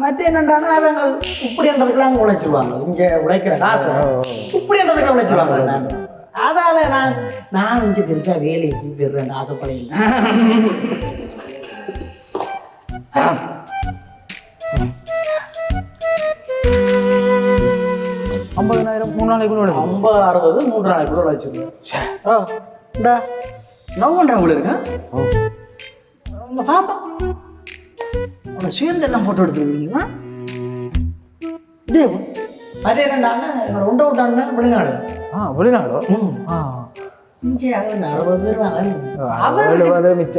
மற்ற என்னென்னா அவங்க இப்படின்றதுக்கெல்லாம் உழைச்சிருவாங்க. இங்கே உழைக்கிற காசு இப்படின்றதுக்கு உழைச்சிருவாங்க. அதால நான் இங்கே பெருசாக வேலைக்கு போயிடுறேன் ஆசைப்படையில். 50,000 3 நாளைக்குள்ள 50, 60, 3 நாளைக்குள்ள உழைச்சிருக்கேன். லவ் பண்ணுறவங்க இருக்கேன். உங்க பாப்பா உன சுயந்தெல்லாம் போட்டோ எடுத்துருக்கீங்களா? இதே அதே என்னன்னா ஒன்றை விட்டாங்கன்னா வெளிநாடு. வெளிநாடோ? இங்கே 70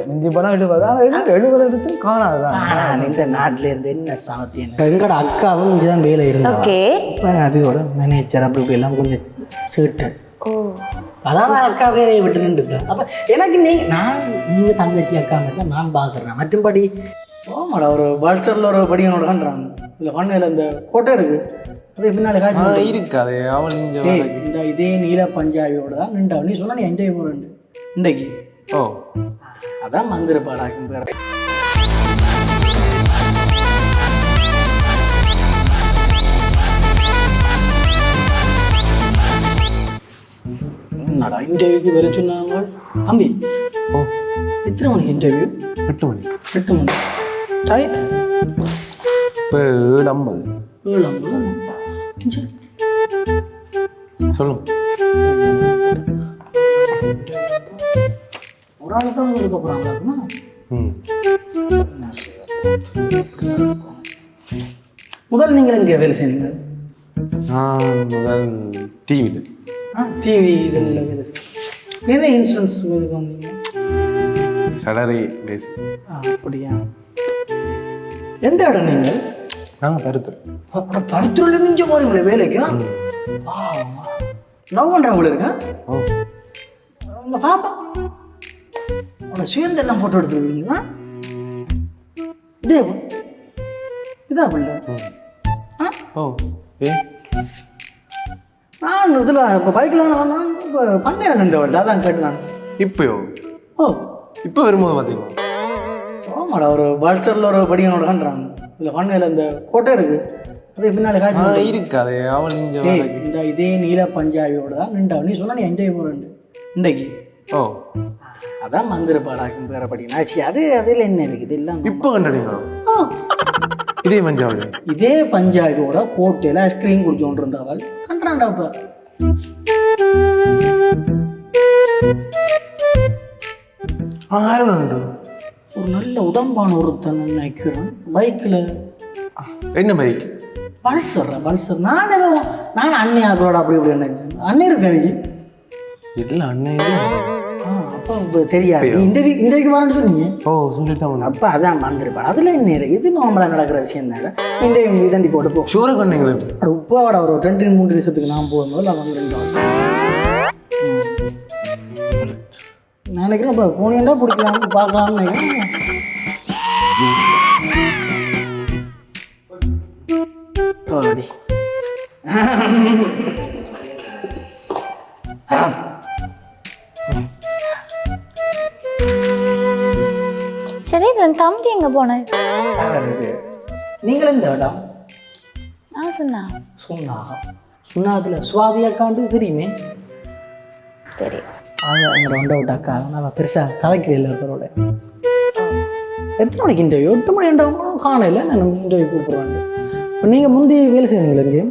மிஞ்சி போனால் 70. ஆனால் 70 எடுத்து காணாதுதான். இந்த நாட்டில இருந்து என்ன சாத்தியம். எங்களோட அக்காவும் இங்கே தான் வேலை இருந்தாங்க. அபியோட மேனேஜர் அப்படி இப்படி எல்லாம் கொஞ்சம் சீட்டு. அதான் அக்கா வேலையை விட்டு நின்றுட்டேன். அப்போ எனக்கு நீங்கள் தங்கச்சி அக்கா தான் நான் பார்க்குறேன். மற்றபடி ஆமாடா ஒரு வாட்ஸ்அப்பில் ஒரு படியனோட காண்றாங்க. இல்லை பண்ணையில் இந்த கோட்டை இருக்குது. அது பின்னாடி காய்ச்சி இருக்காது. அவன் இந்த இதே நீல பஞ்சாபியோட தான் நின்றா. நீ சொன்னா நீ என்ஜாய் போகிறேன் இன்றைக்கு. அதான் மந்திரப்பாடாக்கும் பேர். என்னடா இன்டர்வியூக்கு வர சொன்னாங்க தம்பி? எத்தனை மணிக்கு இன்டர்வியூ? 8 மணி. 8 மணி. டைம் இப்போ 7:50. 7:50. சொல்லுங்க. ஒரு ஆள் தான் இருக்க போகிறாங்களா? முதல் நீங்கள் இங்கே வேலை செய்யுங்க. நான் முதல் டிவியில் டிவி இதில் வேலை செய்யுங்க. என்ன இன்சூரன்ஸ் இதுக்கு வந்தீங்க? Salary base. அப்படியா? எந்த இடம் நீங்கள்? நாங்கள் பருத்தூர். பருத்தூர்லேருந்து இங்கே போகிறீங்களே வேலைக்கு? லவ் பண்ணுறவங்கள இருக்கேன். உங்கள் பாப்பா உன சுயந்தெல்லாம் ஃபோட்டோ எடுத்துருக்கீங்களா? இதா பிள்ளை? நான் இதில் இப்போ பைக்கில் வந்தேன். இப்போ பண்ணையில் நின்று அதான் கேட்டு நான். இப்போயோ? இப்போ வரும்போது பார்த்தீங்களா? ஆமாடா ஒரு வாட்ஸ்அப்பில் ஒரு படியனோட காண்றாங்க. இல்லை பண்ணையில் இந்த கோட்டை இருக்குது. அது பின்னாடி காய்ச்சி இருக்காது. அவன் இந்த இதே நீல பஞ்சாபியோட தான் நின்றா. நீ சொன்னா நீ என்ஜாய் போகிறேன் இன்றைக்கு. அதான் மந்திரப்பாடாக்கும் பேரை படிக்கணும். அது அதில் என்ன இருக்குது எல்லாம் இப்போ கண்டீங்களா? இதே பஞ்சாபி இதே பஞ்சாபியோட கோட்டையில் ஐஸ்கிரீம் குடிச்சு கொண்டு இருந்தவள் கண்டாண்டா. இப்போ ஒரு நல்ல உடம்பான ஒருத்தன் நினைக்கிறேன். பைக்கில் என்ன பைக்? பல்சர். நான் அண்ணியாக்களோட அப்படி இப்படி நினைச்சேன். அண்ணி இருக்கு இல்லை அண்ணன். அப்போ தெரியாது. இன்டர்வியூக்கு வரேன்னு சொன்னீங்க. சொல்லிட்டு அப்போ அதான் மறந்துருப்பாள். அதில் என்ன இருக்குது? இது நார்மலாக நடக்கிற விஷயம் தானே. இன்டர்வியூ தாண்டி போட்டு போ. ஷூராக கண்டிங்களா? உப்பாவோட ஒரு 2-3 வருஷத்துக்கு நான் போகும்போது அவங்க 2 நான் நினைக்கிறேன். இப்போ போனீங்கன்னா பிடிக்கலாம் பார்க்கலாம்னு நினைக்கிறேன். சரி, தம்பி எங்க போன? நீங்களும் இந்த இடம் நான் சொன்னாதுல சுவாதி அக்காண்டு தெரியுமே? தெரியும். அவங்க ரெண்ட விட்ட அக்கா. நான் பெருசாக கலைக்கிறேன் எல்லாத்தரோட. எத்தனை மணிக்கு இன்டர்வியூ? 8 மணி 2 காணையில் நான் இன்டர்வியூ கூப்பிடுவாங்க. இப்போ நீங்கள் முந்தி வேலை செய்வீங்களா இங்கே?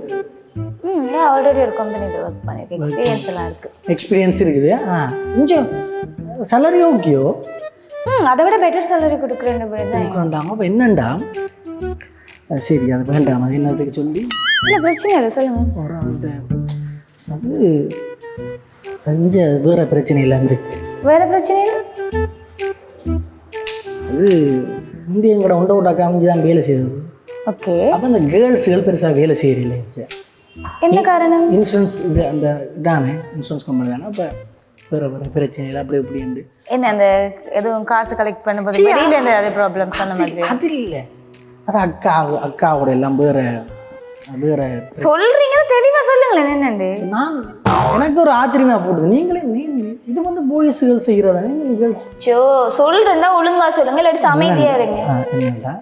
ஆல்ரெடி ஒரு கம்பெனியில் ஒர்க் பண்ணியிருக்கேன். எக்ஸ்பீரியன்ஸ் எல்லாம் இருக்குது. எக்ஸ்பீரியன்ஸ் இருக்குது. கொஞ்சம் சேலரி ஓகேயோ? அதை விட பெட்டர் சேலரி கொடுக்குறேன். அப்போ என்னண்டா? சரி, அது வேண்டாம். அது என்னதுக்கு சொல்லி இல்லை பிரச்சனை இல்லை, சொல்லுங்கள். அது கொஞ்சம் வேறு பிரச்சனை இல்லாமல் இருக்கு. வேறு பிரச்சனை இல்லை. அது இந்திய எங்கட ஒன்றை விட்டாக்கா அமைஞ்சு தான் வேலை செய்யுது. ஓகே. அப்போ அந்த கேர்ள்ஸுகள் பெருசாக வேலை செய்யறதில்லை. என்ன காரணம்? இன்சூரன்ஸ் இது அந்த இதானே இன்சூரன்ஸ் கம்பெனி தானே. அப்போ வேறு பிரச்சனை இல்லை. அப்படி இப்படி என்ன அந்த எதுவும் காசு கலெக்ட் பண்ணும்போது வெளியில அது ப்ராப்ளம்ஸ் அந்த மாதிரி? அது இல்லை. அது அக்காவோட எல்லாம் வேறு சொல்றீங்க, தெளிவா சொல்லுங்களேன். என்னண்டு எனக்கு ஒரு ஆச்சரியமா போடுது. நீங்களே இது வந்து பாய்ஸ்கள் செய்கிறதா? நீங்கள் கேர்ள்ஸ் சொல்றேன்னா ஒழுங்கா சொல்லுங்க, இல்லாட்டி அமைதியா இருங்க. என்னடா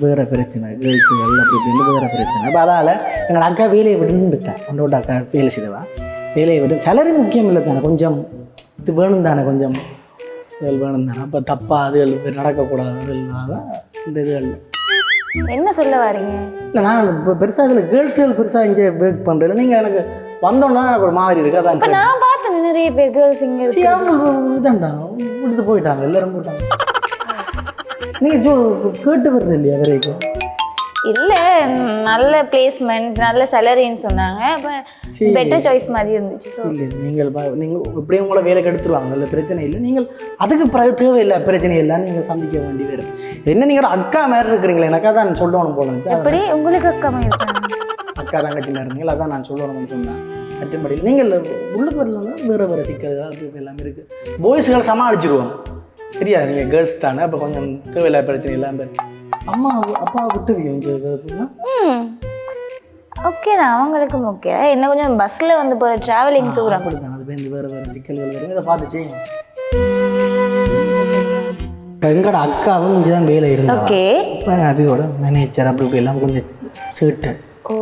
வேறு பிரச்சனை கேர்ள்ஸுகள் அப்படி இப்படின்னு வேறு பிரச்சனை. அப்போ அதால் எங்கள் அக்கா வேலையை விட்டுட்டேன். அண்டோட அக்கா வேலை செய்தவா வேலையை விட்டு சேலரி முக்கியம் இல்லை தானே, கொஞ்சம் இது வேணும் தானே, கொஞ்சம் இதுகள் வேணும் தானே. அப்போ தப்பாக அதுகள் நடக்கக்கூடாதுனால இந்த இதுகள். என்ன சொல்ல வரீங்க? இல்லை நான் இப்போ பெருசாக இதில் கேர்ள்ஸுகள் பெருசாக இங்கே ஒர்க் பண்ணுறேன். நீங்கள் எனக்கு வந்தோன்னா எனக்கு ஒரு மாதிரி இருக்குது. அதான் இப்போ நான் பார்த்தேன் நிறைய பேர் கேர்ள்ஸ் இங்கே இதான்டா விடுத்து போயிட்டாங்க, எல்லாரும் போயிட்டாங்க. நீங்கள் கேட்டு வர்றது இல்லையா வரைக்கும்? இல்லை, நல்ல பிளேஸ்மெண்ட் நல்ல சேலரின்னு சொன்னாங்க. அப்போ பெட்டர் சாய்ஸ் மாதிரி இருந்துச்சு. ஸோ இல்லை நீங்கள் இப்படியே உங்களை வேலைக்கு எடுத்துருவாங்க, இல்லை பிரச்சனை இல்லை. நீங்கள் அதுக்கு பிறகு தேவையில்லை, பிரச்சனை இல்லை, நீங்கள் சந்திக்க வேண்டி வேறு என்ன. நீங்கள் அக்கா மாதிரி இருக்கிறீங்களே, எனக்காக தான் சொல்லணும் போல இருந்துச்சு. எப்படி உங்களுக்கு அக்கா மாதிரி அக்கா தங்கச்சி மாதிரி இருந்தீங்களா, அதான் நான் சொல்லணும்னு சொன்னேன். மற்றபடியில் நீங்கள் உள்ளுக்கு வரலாம் வேறு வேறு சிக்கல்கள் அப்படி எல்லாமே இருக்குது. பாய்ஸ்களை சமாளிச்சிருவோம் சரியா, நீங்கள் கேர்ள்ஸ் தானே, அப்போ கொஞ்சம் தேவையில்லை பிரச்சனை இல்லாமல் அம்மா அப்பாவை விட்டுவியும். ஓகே தான், அவங்களுக்கும் ஓகே. என்ன கொஞ்சம் பஸ்ஸில் வந்து போகிற ட்ராவலிங் டூர் அப்படிதான். அது பேருந்து வேறு வேறு சிக்கல்கள் வரும். இதை பார்த்து செய்யும். எங்களோட அக்காவும் இங்கே தான் வேலை இருந்தாங்க. ஓகே, இப்போ அபியோட மேனேஜர் அப்படி இப்படி எல்லாம் கொஞ்சம் சீட்டு. ஓ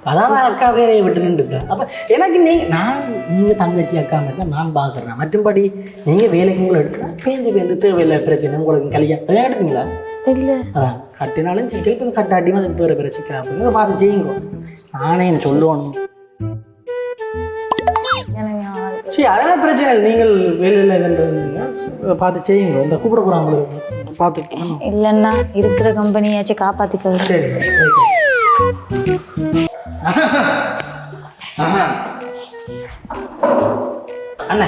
அதான் அக்கா வேலையை விட்டு நின்றுட்டேன். அப்போ எனக்கு நீங்கள் தங்கச்சி அக்கா மாதிரி தான் நான் பார்க்குறேன். மற்றபடி நீங்கள் வேலைக்கு உங்களை எடுத்துனா பேந்து தேவையில்லை பிரச்சனை. உங்களுக்கு கல்யாணம் எடுத்துங்களா? இல்லை, அதான் கட்டினாலும் சிக்கல், இப்போ கட்டாட்டியும் அது வேறு வேறு சிக்கல் அப்படின்னு பார்த்து செய்யுங்க. நானே சொல்லணும். சரி, அதெல்லாம் பிரச்சனை இல்லை. நீங்கள் வேலையில் இதுன்றீங்க பார்த்து செய்யுங்க. இந்த கூப்பிட போகிறாங்க பார்த்து. இல்லைன்னா இருக்கிற கம்பெனியாச்சும் காப்பாற்றிக்கலாம். சரி அண்ணா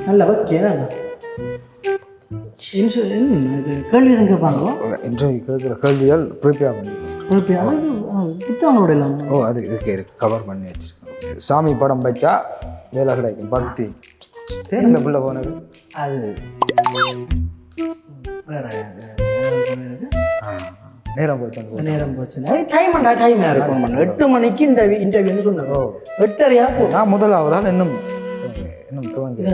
நல்ல ஓகே. கேள்வி எதுவும் கேட்பாங்களோ? இன்டர்வியூ கேட்குற கேள்விகள் ப்ரிப்பேர் பண்ணி புத்தகங்களோட எல்லாம் அது இதுக்கு கவர் பண்ணி வச்சுருக்கோம். சாமி படம் வச்சா வேலை கிடைக்கும், பக்தி தேனில் புள்ள போனது அது வேற நேரம் போச்சு. நேரம் போச்சு. டைம் இருக்கும். 8 மணிக்கு இன்டர்வியூன்னு சொன்னோம். 8:30 போகும். நான் முதலாவதால் இன்னும் துவங்கல.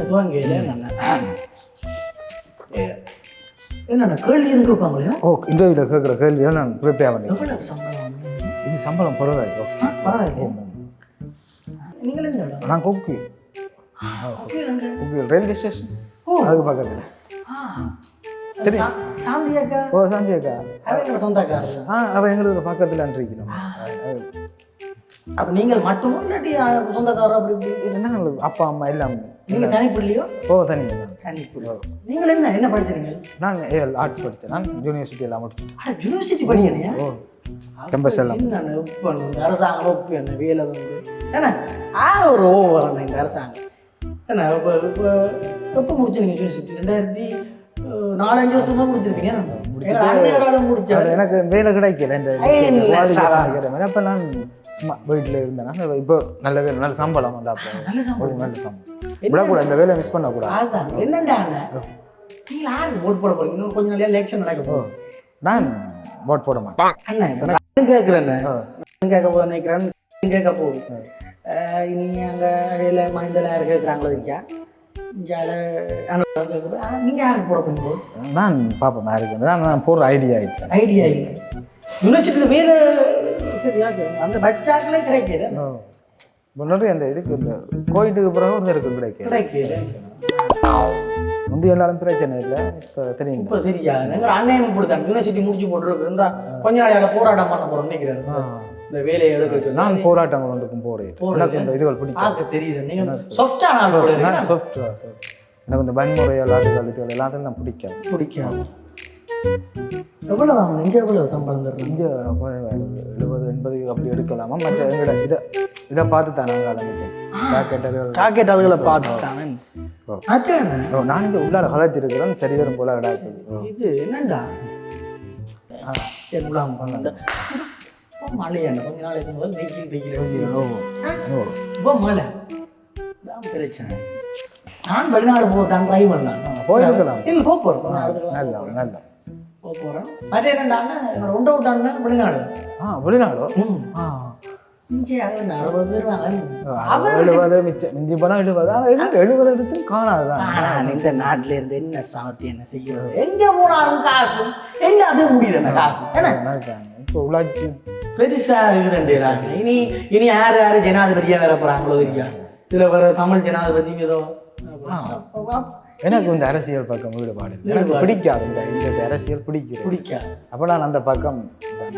என்னென்ன கேள்வி எதுவும் கேட்பாங்களா? இன்டர்வியூவில் கேட்குற கேள்வியாக நான் ப்ரிப்பேர் பண்ணி. எவ்வளவு சம்பளம்? இது சம்பளம் பரவாயில்லை. நான் கொக்கி ரயில்வே ஸ்டேஷன் அதுக்கு பக்கத்தில் தெரியும். சாந்தி அக்கா அவள் எங்களுக்கு பக்கத்தில் இருக்கணும். அப்போ நீங்கள் மட்டும் இல்லாட்டி சொந்தக்காரர் அப்படி என்ன அப்பா அம்மா எல்லாமே. நீங்கள் தனிப்பிள்ளையோ? தனியாக தனிப்பிள்ளையோ. நீங்கள் என்ன படிச்சிருங்க? நான் ஆர்ட்ஸ் படித்தேன். நான் யூனிவர்சிட்டி எல்லாம் முடிச்சேன். யூனிவர்சிட்டி படிக்கிறீங்க? கேம்பஸ் எல்லாம் அரசாங்கம் ஒப்பு என்ன வேலை வந்து ஏன்னா ஒரு ஓவர் இந்த அரசாங்கம் என்ன எப்போ முடிச்சிருங்க யூனிவர்சிட்டி? 2004-5 வருஷம் தான் முடிச்சிருக்கீங்க. எனக்கு வேலை கிடைக்கல. அப்போ நான் சும்மா வீட்டில் இருந்தேன். இப்போ நல்ல சம்பளம் வந்து அப்போ நல்ல சம்பளம் விடக்கூடாது. இந்த வேலையை மிஸ் பண்ணக்கூடாது. என்னண்டா நீங்கள் யாருக்கு ஓட் போட போறீங்க? இன்னும் கொஞ்சம் நாளையா எலெக்ஷன் நடக்க போகும். நான் ஓட் போட மாட்டேன். அண்ணன் கேட்குறேன், கேட்க போக நினைக்கிறேன், கேட்க போகுது. இனி அங்கே வேலை மைண்டில் யார் கேட்குறாங்களோ இருக்கா நீங்கள் யாருக்கு போட போறீங்க? நான் பார்ப்பேன் யாருக்கு. நான் போடுற ஐடியா இல்லை. யூனிவர்சிட்டியில் வேலை சரியா அந்த பட்சாக்களே கிடைக்கிது. முன்னாடி அந்த இதுக்கு இந்த கோயிலுக்கு பிறகு ஒரு இருக்கு கிடைக்கிது. முந்தைய எல்லாரும் பிரச்சனை இல்லை. இப்போ தெரியும். இப்போ தெரியாது. எங்கள் அண்ணன் கொடுத்தாங்க யூனிவர்சிட்டி முடிச்சு போட்டுருக்கு இருந்தால் கொஞ்ச நாளையால போராட்டம் பண்ண போகிறோம் நினைக்கிறேன். இந்த வேலையை எடுக்க சொல்லி நான் போராட்டங்கள் ஒன்றுக்கும் போகிறேன். இந்த இதுகள் பிடிக்கும் தெரியுது. நீங்கள் சாஃப்டான சாஃப்ட் எனக்கு இந்த வன்முறைகள் அதுகள் எல்லாத்தையும் நான் பிடிக்காது. எவ்வளோ இங்கே எவ்வளோ சம்பளம் தரணும்? இங்கே 70-80 அப்படி எடுக்கலாமா? மற்ற எங்களை இதை பார்த்து தான் நாங்கள் ஆரம்பிச்சோம். ராக்கெட் அதுகளை பார்த்து தானே. நான் இங்கே உள்ளார கலாச்சிருக்கிறேன். சரி வரும் போல கிடாது. இது என்னண்டா மழை என்ன கொஞ்ச நாளைக்கு முதல் இப்போ மழை தான் பிரச்சனை. நான் வெளிநாடு போட்டான் ட்ரை பண்ணேன். போயிருக்கலாம். இல்லை போகிறேன். நல்லா போகிறேன். மற்ற என்னண்டாங்க என்னோட உண்டை விட்டாங்கன்னா வெளிநாடு. வெளிநாடு இங்கே 60 70 மிச்சம் மிஞ்சி போனா 70. ஆனா எங்க 70 எடுத்து காணாதுதான். இந்த நாட்டுல இருந்து என்ன சாமர்த்தியம் என்ன செய்யறது? எங்க போனாலும் காசு எங்க அது முடியுது காசு இப்போ உலாச்சி பெருசா இருக்குதுன்றாங்க. இனி யாரு ஜனாதிபதியா வேற போறாங்களோ தெரியா? இதுல வர தமிழ் ஜனாதிபதி ஏதோ எனக்கு இந்த அரசியல் பக்கம் ஈடுபாடு எனக்கு பிடிக்காது. இந்த அரசியல் பிடிக்காது. அப்ப நான் அந்த பக்கம்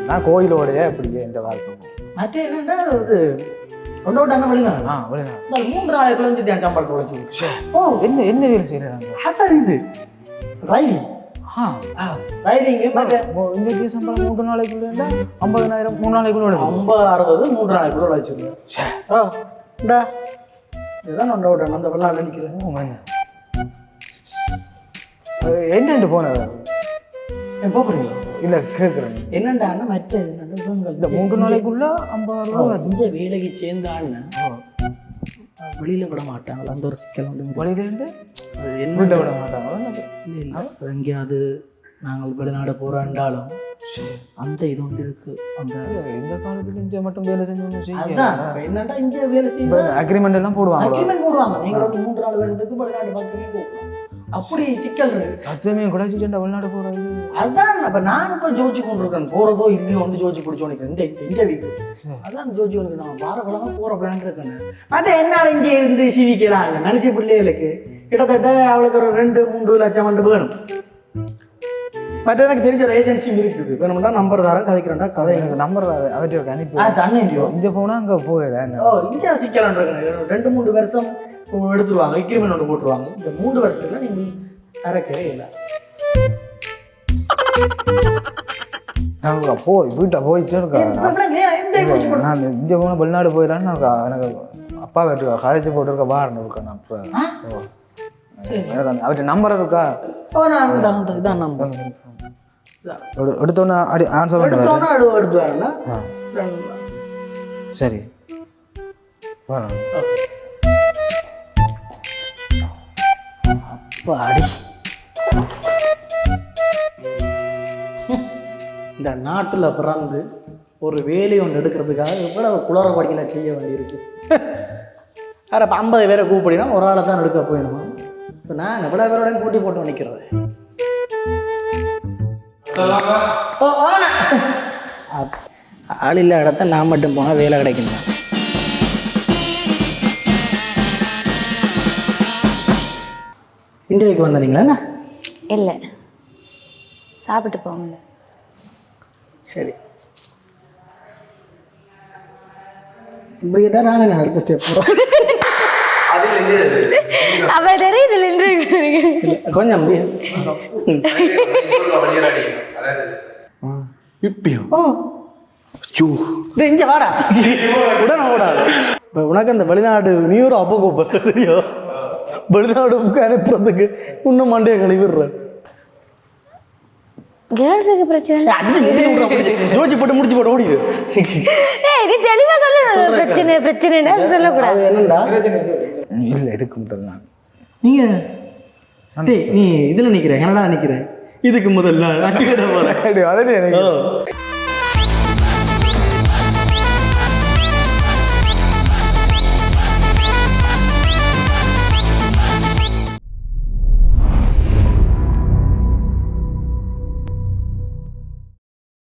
நான் கோயிலோடைய அப்படியே இந்த வாழ்க்கை. மற்ற என்னன்னா இது ஒன்றோட்டாங்க வெளிநாடு. வெளிநாடு 3 நாளைக்குள்ள வந்து சம்பளத்தை உழைச்சி. ஓ என்ன வேலை செய்யறாங்க? அதான் இது ரைடிங். ரைடிங் இந்த சம்பளம் 3 நாளைக்குள்ள 50,000 3 நாளைக்குள்ள 50 60 3 நாளைக்குள்ள உழைச்சிருக்கேன். இதுதான் ஒன்றோட்டம் அந்த வெள்ளாடு நினைக்கிறேன். என்னண்டு போன போறீங்களா? இல்ல கேட்குறேன் என்னண்டா மற்ற இந்த 3 நாளைக்குள்ள 50 ரூபா இந்த வேலைக்கு சேர்ந்தான்னு வெளியில விட மாட்டாங்களா? அந்த ஒரு சிக்கல் வந்து வெளியில இருந்து என்ன விட மாட்டாங்களா? எங்கேயாவது நாங்கள் வெளிநாடு போறாண்டாலும் அந்த இது ஒன்று இருக்கு. அந்த இந்த காலத்துல இங்கே மட்டும் வேலை செஞ்சு என்னண்டா இங்கே வேலை செய்ய அக்ரிமெண்ட் எல்லாம் போடுவாங்க. நீங்க 3-4 வருஷத்துக்கு வெளிநாடு பக்கமே போகலாம். அப்படி சிக்கல் இருக்கு. சத்தமே கூட வெளிநாடு போறது. அதான் அப்ப நான் இப்ப ஜோதிச்சு கொண்டிருக்கேன். போறதோ இல்லையோ வந்து ஜோதிச்சு பிடிச்சோம் இந்த வீக்கு. அதான் ஜோதிச்சு கொண்டு நான் வார கிழமை போற பிளான் இருக்கேன். அது என்னால இங்கே இருந்து சிவிக்கிறாங்க நினைச்ச பிள்ளைகளுக்கு கிட்டத்தட்ட அவளுக்கு ஒரு 2-3 லட்சம் வந்து வேணும். மற்ற எனக்கு தெரிஞ்ச ஒரு ஏஜென்சி இருக்குது. வேணும்னா நம்பர் தரேன் கதைக்கிறேன்டா. கதை எனக்கு நம்பர் அவற்றை அனுப்பி இங்கே போனால் அங்கே போயிடேன். இங்கே சிக்கலான் இருக்கேன். 2-3 வருஷம் எடுத்துருவாங்க. எக்ரிமெண்ட் ஒன்று போட்டுருவாங்க. இந்த 3 வருஷத்துல நீங்கள் தரக்கவே இல்லை. நாங்கள் வீட்டை போயிட்டு இருக்கேன். நான் இங்கே போனால் வெளிநாடு போயிடலான்னு எனக்கு அப்பா வீட்டு கதைச்சு போட்டுருக்க பாருன்னு இருக்கேன். நான் எனக்கு அவற்றை நம்பர் இருக்கா? இதான் நம்பர் எடுத்தோன்னா ஆன்சர் எடுத்து வரேன்னா சரி. அப்பாடி இந்த நாட்டில் பிறந்து ஒரு வேலையை ஒன்று எடுக்கிறதுக்காக எவ்வளவு குளற படிக்கல செய்ய வேண்டியிருக்கு. வேற இப்போ 50 பேரை கூப்பிடினா ஒரு ஆளை தான் எடுக்க போயிடுமா? இப்போ நான் எவ்வளோ பேரோட போட்டி போட்டு நிற்கிறது. ஆள் இல்லை இடத்த நான் மட்டும் போனால் வேலை கிடைக்குமா? இன்டர்வியூக்கு வந்தீங்களா? இல்லை, சாப்பிட்டு போங்க. சரி, இப்படி கேட்டால் நாங்கள் அடுத்த ஸ்டெப் போகிறோம். கொஞ்சம் இங்க வாடா உடனே ஓடாது. இப்போ உனக்கு அந்த வெளிநாடு நியூரோ அப்போ கூப்பிட்டு தெரியும். வெளிநாடு அனுப்புறதுக்கு இன்னும் மண்டையை கழுவிடுறேன். கேர்ள்ஸுக்கு பிரச்சனை ஜோஜி போட்டு முடிச்சு போட்டு ஓடிடு. நீ தெளிவா சொல்லு. பிரச்சனை சொல்லக்கூடாது. என்னண்டா இல்லை இதுக்கு முதல் நான் நீங்க நீ இதுல நிக்கிறேன் கனடா நிக்கிறேன். இதுக்கு முதல்ல போறேன்.